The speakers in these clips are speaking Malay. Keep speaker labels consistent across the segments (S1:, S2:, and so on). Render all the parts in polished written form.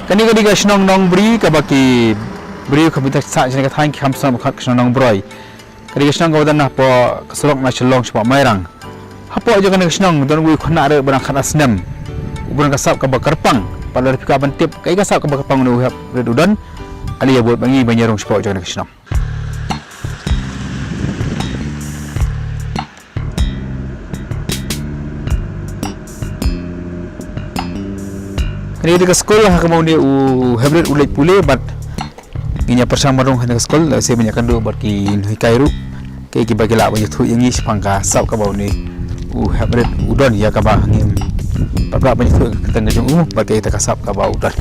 S1: Kani kani ka shong nong briew ka baki briew ka bitak sa jeng ka Tang Kham sam ka shong nong broi. Kani ka shong ka wadan na po kaslok na chlong shpa mairang. Hapo aja kani ka shong don wi khuna re barang khana Snem. Ubran ka sap ka ba kyrpang. Pada pika bantip kai ka sap ka ba kyrpang nu hap redudon. Ali ya buat bangi banyarong shpa aja kani ka shong. Kani di sekolah kamu ni heprit ulit pule but inya persama dong di sekolah saya banyak kandu berki Hynrei ke kiba gila banyak tu yang is pangka sap ka bau ni heprit udon ya ka ba ngin babra banyak tu ketengah jong berki kita kasap ka bau udon.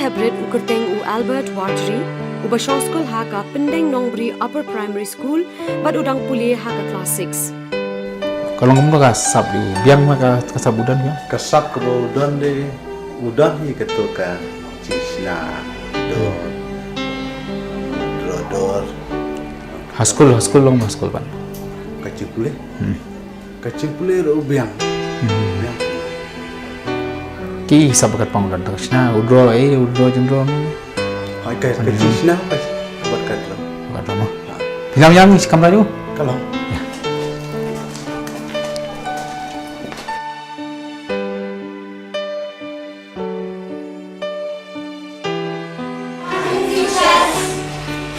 S2: Heprit ukerteng Albert Wartri uba shong school haka pyndonkam upper primary school bad udang puli haka class 6.
S1: Kalau kamu kasap di biang maka kasap udon ya?
S3: Kasap ke udon de udon ni ketukan cisna dor
S1: Haskul long haskul pan.
S3: Kecipule ro biang.
S1: Ki sab kat pang dan terusna udro jendro
S3: Hai kai cisna pas buat kadro.
S1: Kata mah. Pinam yang kamera tu.
S3: Kalau
S1: Ya.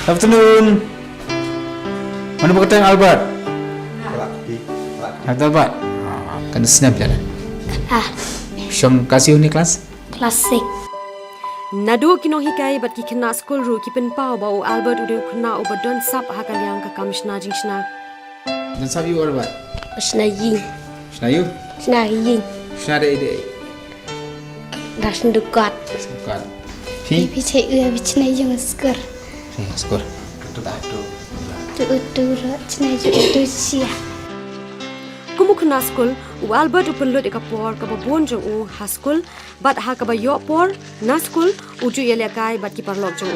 S1: Afternoon. Mana berkata Albert? Albert. Kan Snem je. Shong kasih ni kelas?
S4: Kelas 6.
S2: Naduh kinong hikai bat ki khynnah school ru ki pen pau bau Albert udah khynnah uba don sap haka liang ka kam shna jing shna.
S1: Dan sabi Albert.
S4: Shna yin.
S1: Shna you?
S4: Shna yin.
S1: Shna de.
S4: Das ndukat.
S1: Bukan.
S4: Pi che ue bichna yin skor.
S1: Skor.
S4: Tu ra chna tu sia.
S2: Kumu khynnah school Albert upen lut ekapor ka babon jong ha school bat ha ka ba yo por na school uju yele kai bat ki parlok jong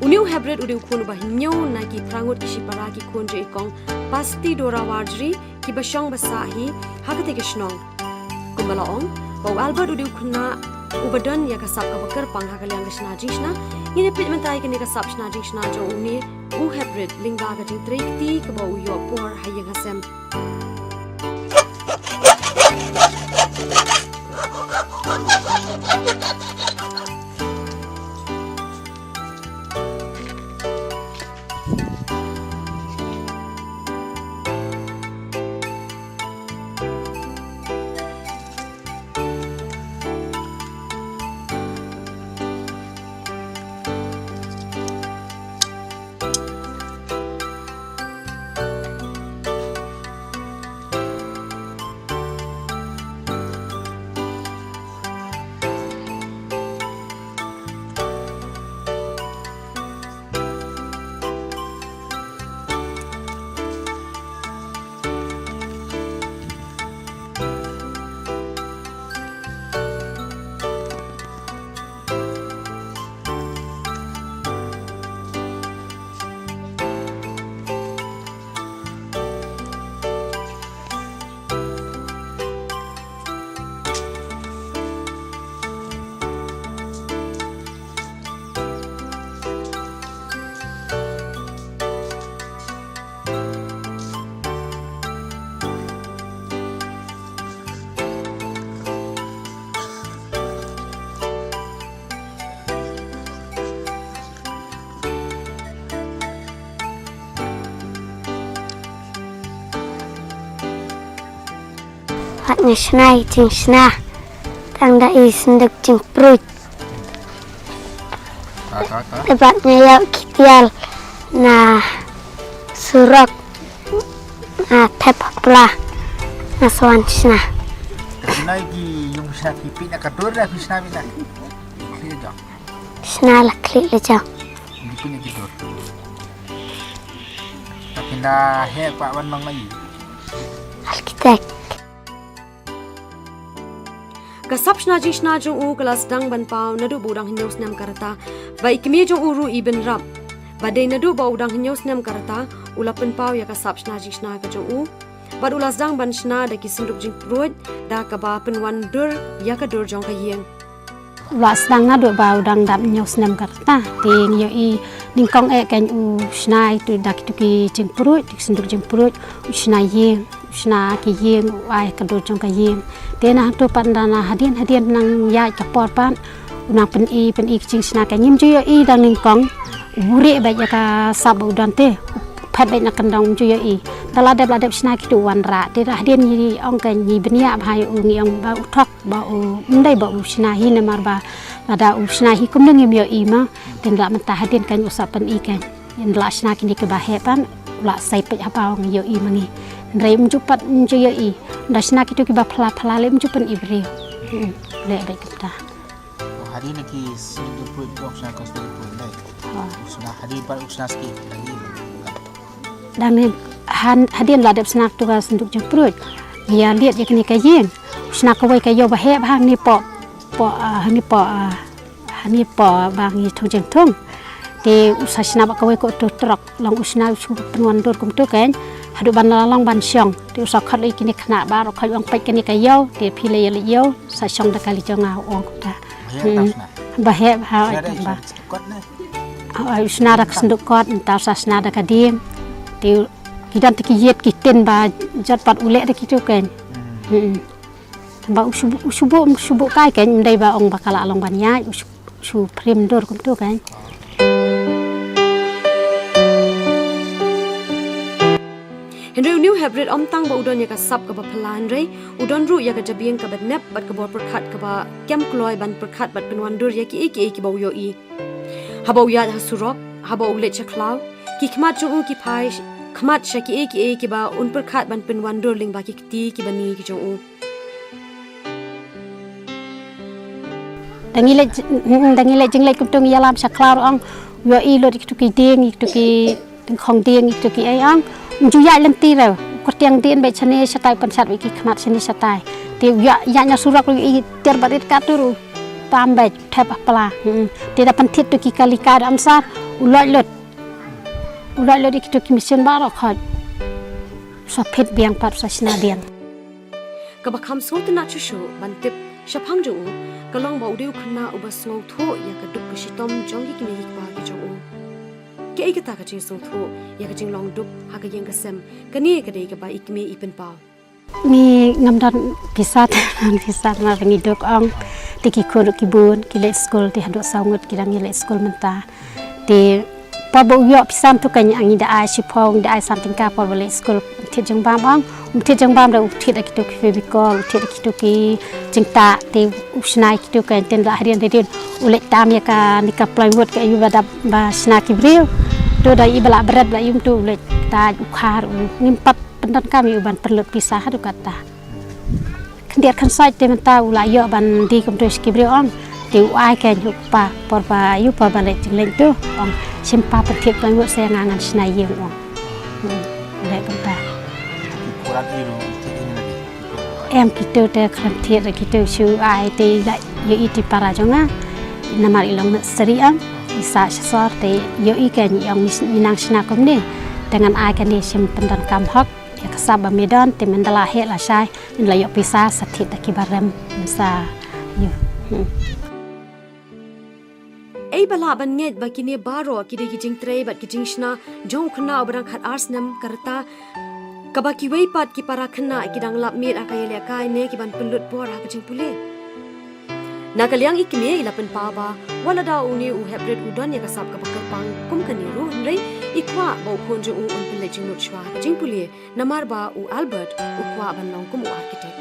S2: Uniu heprit udah khun ba hinyo na ki prangut ki shipara ki khun je ikong pasti dora warjri ki ba shong basahi hakate ki shnong kumbalaong ba Albert udah khunna ubadon ya kasap ka kyrpang hakaliang kasna jishna ini pit mentai kini kasap shna jishna jo uni heprit lingba ka jing trekti ka ba yo por hayang hasem
S4: Hatnya snai ting sna. Tang da is ndek ting prut. Tepatnya ya kitial na surak na tepaklah na swan sna.
S1: Naiki yung
S5: khusna pipi nak kadur dah khusna bila. Klik jong.
S4: Snah lah klik le jong.
S5: Di punya tidur. Tapi dah hek pak wan mang lagi.
S4: Arkitek.
S2: Kasap shna jong u kelas dang ban pau naduh budang hinyau Snem karata. Ba kmie jong uru iben rap. Badai naduh ba udang hinyau Snem karata ulapen pau ya kasap shna ka jong u. Bad ulas dang ban shna da ki senduk jing prut da ka ba penwan dur ya ka dur jong ka yeng.
S6: Ulas dang naduh ba udang dam hinyau Snem karata. Ting yo i ningkong kan u shna itu da ki jing prut di senduk jing prut u shna yeng. Shna ki yeng ai ka dur jong ka yeng. Tena tu pandana hadian nang ya kapor pan unang pen i jing shna ka nyim ju yo i dang ningkong Buri baik jaka sabu dan teh, pet baik nak kendang cuy i. Dalam ada snai kita wanra, dia dia ni orang kan ni benia bahaya ungi yang bau thok bau mendai bau snai ni marba ada snai kum dengi mio i ma, dan la mentah hadin kan usapan i kan. Yang la snai kini ke bahepan, la sai pet apa orang yo i mangi. Rai mencupat cuy i, dah snai kita ke pala le mencupan i beri. Le baik kita.
S5: Hari ni ki sini pun dok snai kos pun dai. Usna hari par usna sikit lagi.
S6: Dan hadian ladap senak tu kas untuk jemprut. Ya lihat je kini kayin. Usna kawai kayo bahaya bang ni po bang ni thong jeng thong. Di usah sna ba kawai ko tu truk long usna su penuan dur kum tu kan. Hadu ban long ban shong. Di usah khat lai kini khna ba ro khai ong peit kini kayo. Di phile yo sa shong da kali jonga ong ta. Bahaya ha ba. Usnada kesenduk kot, entah usnada kadim, ti kita terkiyet kiten ba jat pat ulek dah gitu kan. Ba usubuk kai kan, mendai ba ong bakal along banyak, usu prim dor gitu kan.
S2: Hynrei new heprit tang ba udon ya ka sap ka ba phala Hynrei udon ru ya ka jabieng ka bat nep bat ka bor perkhat ka ba kem kloi ban perkhat bat penwan dur ya ki ba yo i. Habau yad hasurok, habau ulet chaklau, ki khmat jong ki phai, khmat shaki ki ba un perkhat ban penwan dur ling ba ki ti ki bani ki jong.
S6: Dangile jinglek kumtung yalam chaklau ong yo i lo ki ki ding ki khong ding ki ai ong juya lenti ro kotiang din be chane satai pansat ki khmat chane satai. Ti ya nya surok i ter barit katuru. Tambah tep apa tidak penting tu kita lihat amsar ulat lot itu kimission barok hot sapit biang pat sasna biang
S2: kabak Kham sot na chushu bantip shaphang jong kalong ba udeu khna ubas ngau tho ya ka duk shitom jong ki mi ba ki jong ke ikata ka jing so tho ya ka jing long duk ha ka yeng ka sem kani ka dei ka ba ikmi ipen pa
S6: ni ngamdan pisat ma ngidok ong tiki kuruk kibun kile school ti hadu saungut kidang ile school menta ti pabo yo pisam tu kan yang ida ai sipong da ai something ka por wale school ti jeng bam ong ti jeng bam da ti da kitu febicol ti da kitu ki jengta ti usnai kitu kan ten la harian redin ule tam ya ka nika plywood ka yu ba snaki briew do da ibala berat la yum tu ule ta ukhar ngimpat pyndonkam ban perlut pisah hadu kata kendiat kan sai te menta ula yo ban di kum tu skibreu on ti ai kan yu pa por pa yu pa ban le jeng tu on simpa petik kan wo saya ngangan snai yeng on le kata
S5: Kurang iru ini lagi.
S6: em kitu te kram thiet kitu su ai te la yo iti para jonga namar ilong seri am isa sor te yo i kan yang minang sna kum ni dengan ai kan ni sim pyndonkam hok ya kasaba medan te mendala he la sai in la yo pisa sathit ki barem sa yo
S2: ei bala ban nget ba kini baro ki de ki jing tre bat ki jing shna jong khna obrang khat Snem karta kaba Kiwei pat ki para khna ki dang lap mit akayele kai ne ki ban pulut por ha jing pule na kalyang ikmie ilapen pa ba wala da uni u heprit udon ya kasap ka kyrpang kum kani ru Hynrei ikwa ba khun jo un pele jing nu chwa jing pule namar ba u Albert u kwa ban long kum u architect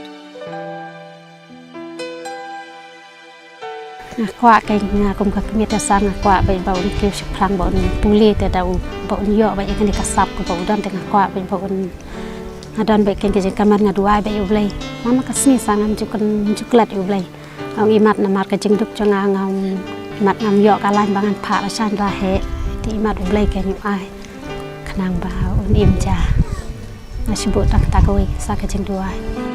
S6: kwa kai nga kum ka kmie ta sang kwa bai ba un ke phlang ba un pule te da u ba un yo ba ya kan kasap ko ba udon te kwa bai ba un ngadon baik ken ke kamar ngaduai baik U Blei mama kasih sangan cuklat U Blei ang imat namar ke jengduk jangan imat ngam yok kalan bangan pak rasan rahe ti imat U Blei ken ai kenang bau im ja nasibut tak takoi sa ke jengduai